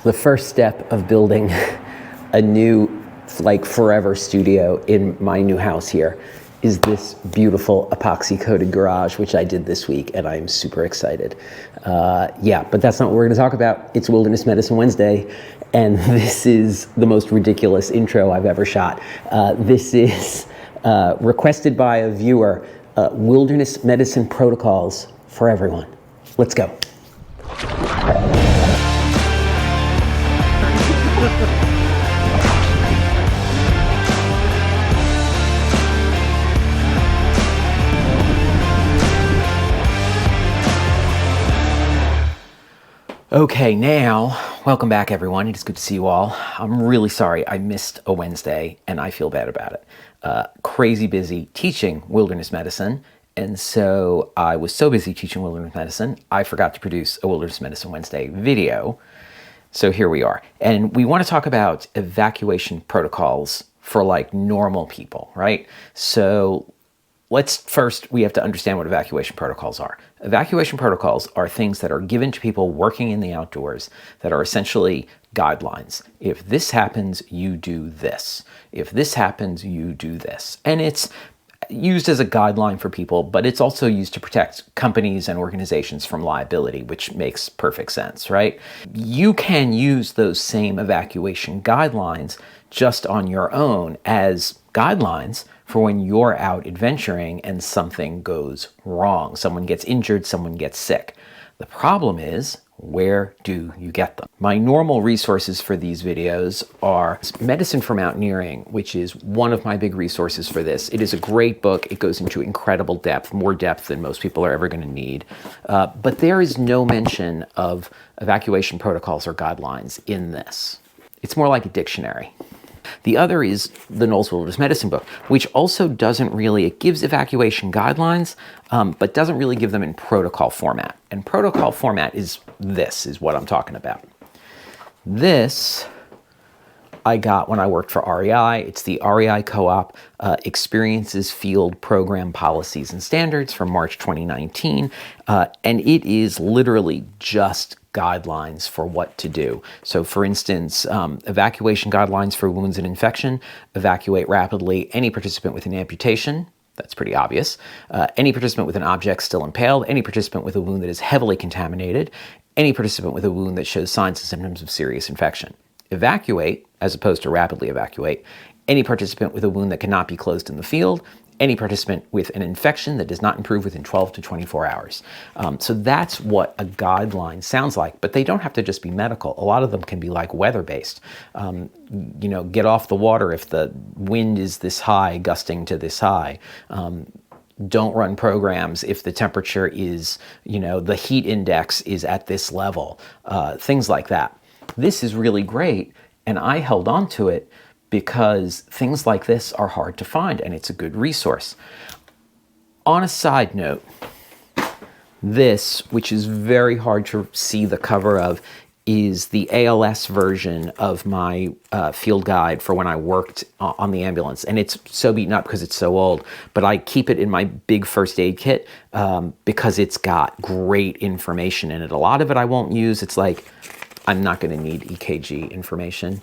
The first step of building a new, like, forever studio in my new house here is this beautiful epoxy coated garage, which I did this week, and I'm super excited. Yeah, but that's not what we're gonna talk about. It's Wilderness Medicine Wednesday, and this is the most ridiculous intro I've ever shot. This is requested by a viewer, Wilderness Medicine Protocols for everyone. Let's go. Okay, now, welcome back everyone. It is good to see you all. I'm really sorry I missed a Wednesday and I feel bad about it. Crazy busy teaching wilderness medicine. And so I was so busy teaching wilderness medicine, I forgot to produce a Wilderness Medicine Wednesday video. So here we are. And we want to talk about evacuation protocols for like normal people, right? So we have to understand what evacuation protocols are. Evacuation protocols are things that are given to people working in the outdoors that are essentially guidelines. If this happens, you do this. If this happens, you do this. And it's used as a guideline for people, but it's also used to protect companies and organizations from liability, which makes perfect sense, right? You can use those same evacuation guidelines just on your own as guidelines for when you're out adventuring and something goes wrong. Someone gets injured, someone gets sick. The problem is, where do you get them? My normal resources for these videos are Medicine for Mountaineering, which is one of my big resources for this. It is a great book. It goes into incredible depth, more depth than most people are ever going to need. But there is no mention of evacuation protocols or guidelines in this. It's more like a dictionary. The other is the Knowles Wilderness Medicine book, which also it gives evacuation guidelines, but doesn't really give them in protocol format. And protocol format is what I'm talking about. This I got when I worked for REI. It's the REI Co-op Experiences Field Program Policies and Standards from March 2019. And it is literally just guidelines for what to do. So for instance, evacuation guidelines for wounds and infection: evacuate rapidly any participant with an amputation. That's pretty obvious. Any participant with an object still impaled, any participant with a wound that is heavily contaminated, any participant with a wound that shows signs and symptoms of serious infection. Evacuate, as opposed to rapidly evacuate, any participant with a wound that cannot be closed in the field, any participant with an infection that does not improve within 12 to 24 hours. So that's what a guideline sounds like, but they don't have to just be medical. A lot of them can be like weather-based. Get off the water if the wind is this high, gusting to this high. Don't run programs if the temperature is, the heat index is at this level, things like that. This is really great, and I held on to it because things like this are hard to find, and it's a good resource. On a side note, this, which is very hard to see the cover of, is the ALS version of my field guide for when I worked on the ambulance. And it's so beaten up because it's so old, but I keep it in my big first aid kit because it's got great information in it. A lot of it I won't use. It's like, I'm not going to need EKG information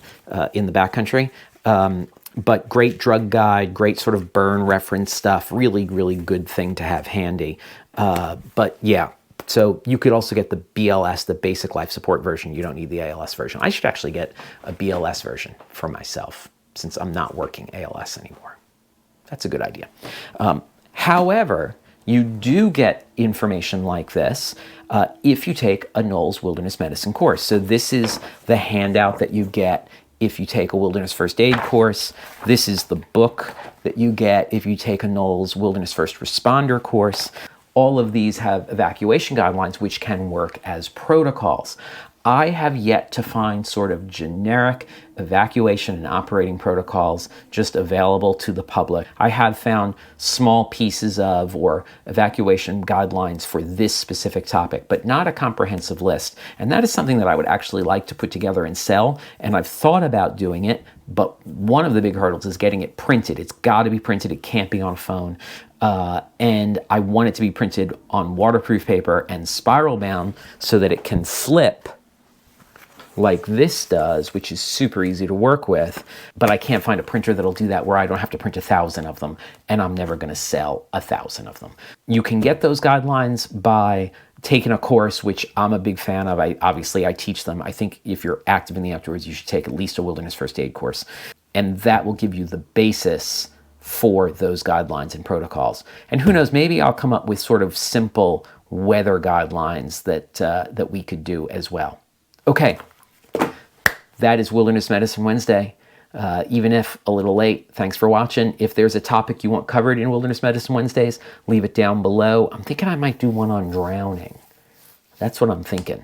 in the backcountry. But great drug guide, great sort of burn reference stuff, really, really good thing to have handy. But yeah, so you could also get the BLS, the basic life support version. You don't need the ALS version. I should actually get a BLS version for myself since I'm not working ALS anymore. That's a good idea. However, you do get information like this if you take a Knowles Wilderness Medicine course. So this is the handout that you get if you take a Wilderness First Aid course. This is the book that you get if you take a Knowles Wilderness First Responder course. All of these have evacuation guidelines which can work as protocols. I have yet to find sort of generic evacuation and operating protocols just available to the public. I have found small pieces of or evacuation guidelines for this specific topic, but not a comprehensive list. And that is something that I would actually like to put together and sell. And I've thought about doing it, but one of the big hurdles is getting it printed. It's got to be printed. It can't be on a phone. And I want it to be printed on waterproof paper and spiral bound so that it can flip like this does, which is super easy to work with, but I can't find a printer that'll do that where I don't have to print 1,000 of them, and I'm never going to sell 1,000 of them. You can get those guidelines by taking a course, which I'm a big fan of. Obviously I teach them. I think if you're active in the outdoors, you should take at least a wilderness first aid course, and that will give you the basis for those guidelines and protocols. And who knows, maybe I'll come up with sort of simple weather guidelines that we could do as well. Okay, that is Wilderness Medicine Wednesday. Even if a little late, thanks for watching. If there's a topic you want covered in Wilderness Medicine Wednesdays, leave it down below. I'm thinking I might do one on drowning. That's what I'm thinking.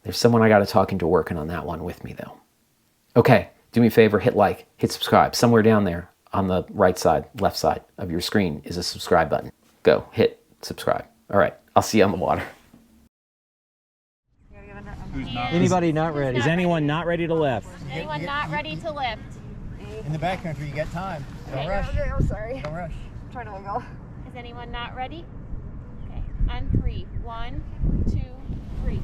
There's someone I got to talk into working on that one with me, though. Okay, do me a favor, hit like, hit subscribe. Somewhere down there on the right side, left side of your screen is a subscribe button. Go, hit subscribe. All right, I'll see you on the water. Anybody not ready? Is anyone not ready to lift? Anyone not ready to lift? In the backcountry, you got time. Don't Okay. rush. Okay, I'm sorry. Don't rush. I'm trying to wiggle. Is anyone not ready? Okay, on 3. 1, 2, 3.